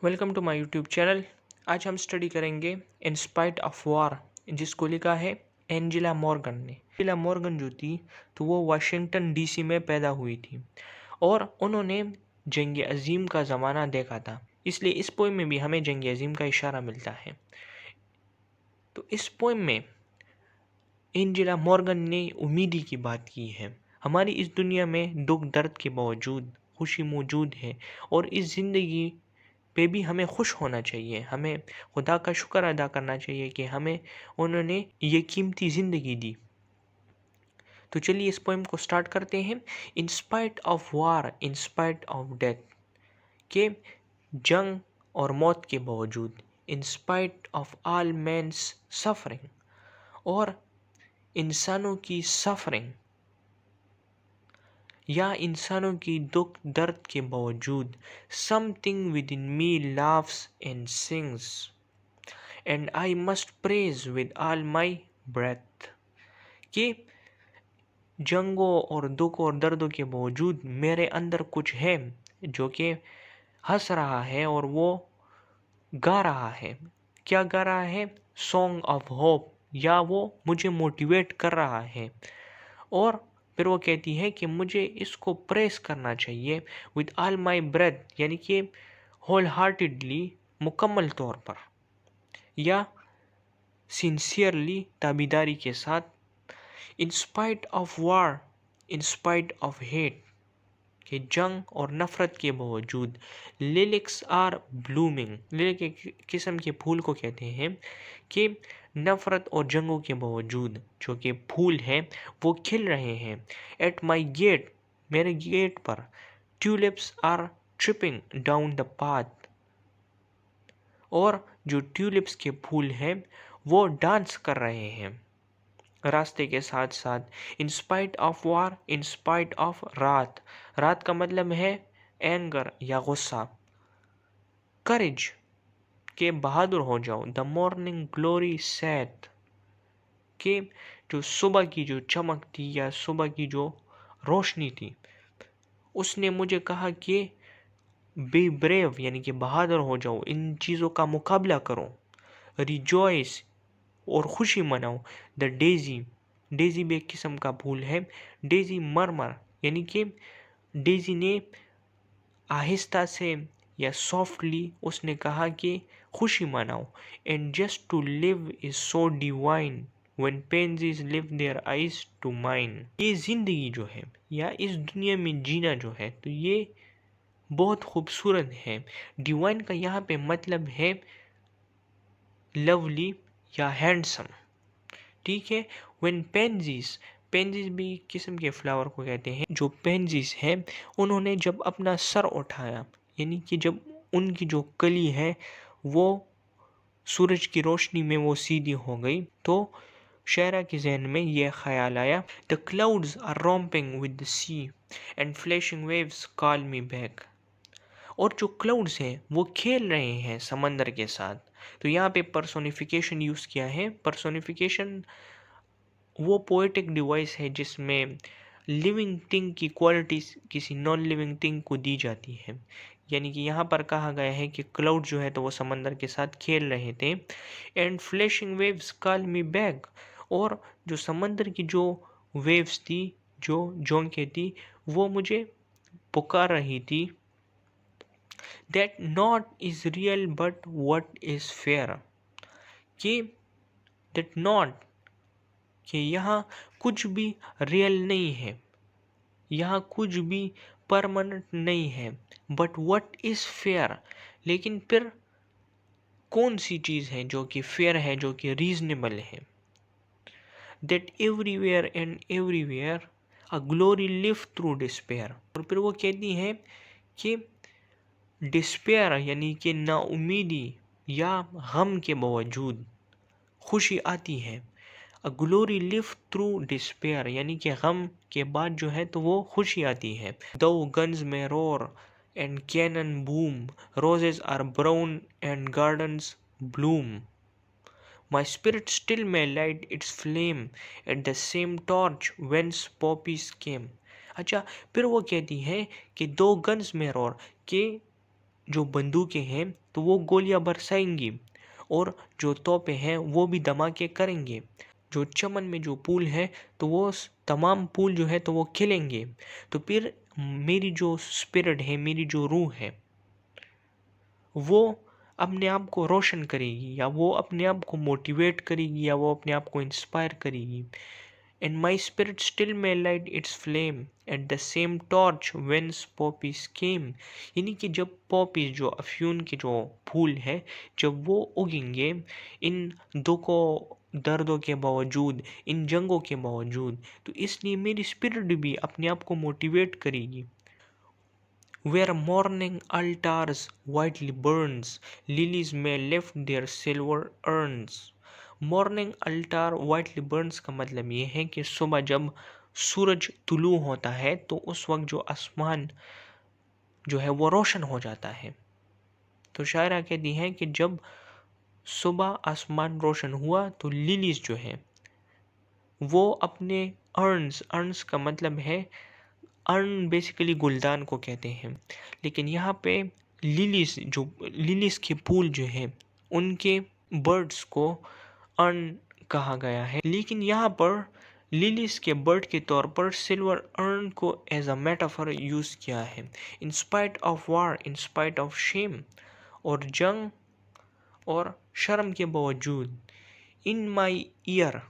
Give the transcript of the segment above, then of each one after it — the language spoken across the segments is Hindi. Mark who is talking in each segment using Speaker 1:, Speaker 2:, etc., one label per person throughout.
Speaker 1: Welcome to my YouTube channel. आज हम स्टडी करेंगे इन स्पाइट ऑफ वॉर, जिसको लिखा है एंजेला मॉर्गन ने। एंजेला मॉर्गन जो थी तो वो वाशिंगटन डीसी में पैदा हुई थी और उन्होंने जंग अजीम का ज़माना देखा था, इसलिए इस पोएम में भी हमें जंग अजीम का इशारा मिलता है। तो इस पोएम में एंजेला मॉर्गन ने उम्मीदी की बात की है। हमारी इस दुनिया में दुख दर्द के बावजूद खुशी मौजूद है और इस ज़िंदगी पे भी हमें खुश होना चाहिए। हमें खुदा का शुक्र अदा करना चाहिए कि हमें उन्होंने ये कीमती ज़िंदगी दी। तो चलिए इस पोएम को स्टार्ट करते हैं। In spite of war, in spite of death, के जंग और मौत के बावजूद, in spite of all man's suffering, और इंसानों की सफरिंग या इंसानों की दुख दर्द के बावजूद, something within me laughs and sings and I must praise with all my breath. कि जंगों और दुख और दर्दों के बावजूद मेरे अंदर कुछ है जो कि हंस रहा है और वो गा रहा है। क्या गा रहा है? सॉन्ग ऑफ होप, या वो मुझे मोटिवेट कर रहा है। और फिर वो कहती है कि मुझे इसको प्रेस करना चाहिए विद ऑल माई ब्रेथ, यानी कि होल हार्टेडली, मुकम्मल तौर पर, या सिंसियरली, ताबीदारी के साथ। इन spite of war, in spite of hate, कि जंग और नफरत के बावजूद, लिरिक्स आर ब्लूमिंग, लिरिक के किस्म के फूल को कहते हैं कि नफरत और जंगों के बावजूद जो कि फूल हैं वो खिल रहे हैं। एट माई गेट, मेरे गेट पर, tulips are tripping down the path, और जो ट्यूलिप्स के फूल हैं वो डांस कर रहे हैं रास्ते के साथ साथ। इन spite of war, in spite of रात, रात का मतलब है एंगर या गुस्सा। करेज, के बहादुर हो जाओ। द मॉर्निंग ग्लोरी सेट, के जो सुबह की जो चमक थी या सुबह की जो रोशनी थी, उसने मुझे कहा कि बी ब्रेव, यानी कि बहादुर हो जाओ, इन चीज़ों का मुकाबला करो। रिजॉइस, और खुशी मनाओ। द डेजी, डेजी भी एक किस्म का फूल है। डेजी मरमर, यानी कि डेजी ने आहिस्ता से या सॉफ्टली उसने कहा कि खुशी मनाओ। And just to live is so divine when pansies live their eyes to mine. ये जिंदगी जो है या इस दुनिया में जीना जो है तो ये बहुत खूबसूरत है। डिवाइन का यहाँ पे मतलब है लवली या हैंडसम, ठीक है। व्हेन पेंजिस, पेंजिस भी किस्म के फ्लावर को कहते हैं। जो पेंजिस है उन्होंने जब अपना सर उठाया, यानी कि जब उनकी जो कली है वो सूरज की रोशनी में वो सीधी हो गई, तो शायरा के जहन में यह ख्याल आया, the clouds are romping with the sea and flashing waves call me back. और जो क्लाउड्स हैं वो खेल रहे हैं समंदर के साथ। तो यहाँ पे पर्सोनिफिकेशन यूज़ किया है। पर्सोनिफिकेशन वो पोएटिक डिवाइस है जिसमें लिविंग थिंग की क्वालिटीज किसी नॉन लिविंग थिंग को दी जाती है। यानी कि यहाँ पर कहा गया है कि क्लाउड जो है तो वो समंदर के साथ खेल रहे थे। And flashing waves call me back, और जो समंदर की जो वेव्स थी, जो झोंके थी, वो मुझे पुकार रही थी। That not is real but what is fair, कि दैट नॉट, कि यहाँ कुछ भी रियल नहीं है, यहाँ कुछ भी परमानेंट नहीं है, बट व्हाट इज फेयर, लेकिन फिर कौन सी चीज़ है जो कि फेयर है, जो कि रीजनेबल है। That everywhere and everywhere a glory live through despair. और फिर वो कहती है कि डिस्पेयर यानी कि नाउमीदी या गम के बावजूद खुशी आती है। अ ग्लोरी लिव थ्रू डिस्पेयर, यानी कि गम के बाद जो है तो वो खुशी आती है। Though guns may roar and cannon boom, roses are brown and gardens bloom, my spirit still may light its flame at the same torch whence poppies came। अच्छा, फिर वो कहती है कि दो गन्स में रोर, के जो बंदूकें हैं तो वो गोलियां बरसाएंगी और जो तोपें हैं वो भी धमाके करेंगे। जो चमन में जो फूल है तो वो तमाम फूल जो है तो वो खिलेंगे। तो फिर मेरी जो स्पिरिट है, मेरी जो रूह है, वो अपने आप को रोशन करेगी, या वो अपने आप को मोटिवेट करेगी, या वो अपने आप को इंस्पायर करेगी। And my spirit still may light its flame at the same torch whence poppies came। यानी कि जब पॉपीज जो अफ्यून के जो फूल है जब वो उगेंगे, इन दुखों दर्दों के बावजूद, इन जंगों के बावजूद, तो इसलिए मेरी स्पिरिट भी अपने आप को मोटिवेट करेगी। Where morning altars whitely burns, lilies may lift their silver urns। Morning Alt vitally Burns का मतलब ये है कि सुबह जब सूरज तुलू होता है तो उस वक्त जो आसमान जो है वो रोशन हो जाता है। तो शायरा कहती हैं कि जब सुबह आसमान रोशन हुआ तो लिलीज जो है वो अपने अर्न्स का मतलब है, अर्न बेसिकली गुलदान को कहते हैं, लेकिन यहाँ पे लिलीज के फूल जो है उनके बर्ड्स को अर्न कहा गया है। लेकिन यहाँ पर लिलीज के बर्ड के तौर पर सिल्वर अर्न को एज अ मेटाफर यूज किया है। In spite of war, in spite of shame, और जंग और शर्म के बावजूद, in my ear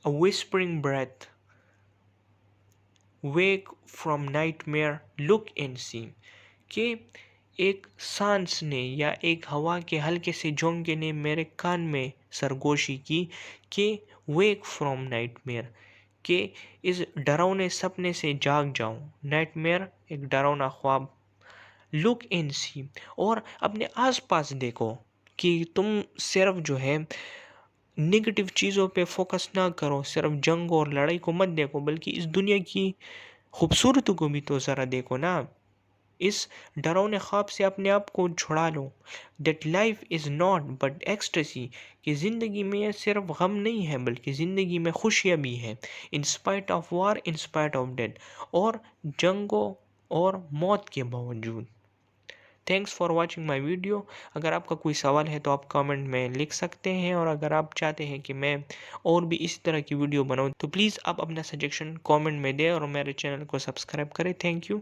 Speaker 1: a whispering breath, wake from nightmare look and see, कि एक सांस ने या एक हवा के हल्के से झोंके ने मेरे कान में सरगोशी की कि वेक फ्रॉम नाइटमेयर, कि इस डरावने सपने से जाग जाऊं। नाइटमेयर एक डरावना ख्वाब। लुक एंड सी, और अपने आसपास देखो कि तुम सिर्फ जो है नेगेटिव चीज़ों पे फोकस ना करो, सिर्फ जंग और लड़ाई को मत देखो, बल्कि इस दुनिया की खूबसूरती को भी तो ज़रा देखो ना। इस डरावने ख्वाब से अपने आप को छुड़ा लो। That life is not but ecstasy, कि ज़िंदगी में सिर्फ गम नहीं है बल्कि ज़िंदगी में खुशियाँ भी हैं। In spite of war, in spite of death, और जंगों और मौत के बावजूद। Thanks for watching my video. अगर आपका कोई सवाल है तो आप कमेंट में लिख सकते हैं, और अगर आप चाहते हैं कि मैं और भी इस तरह की वीडियो बनाऊं तो प्लीज़ आप अपना सजेशन कमेंट में दें और मेरे चैनल को सब्सक्राइब करें। Thank you.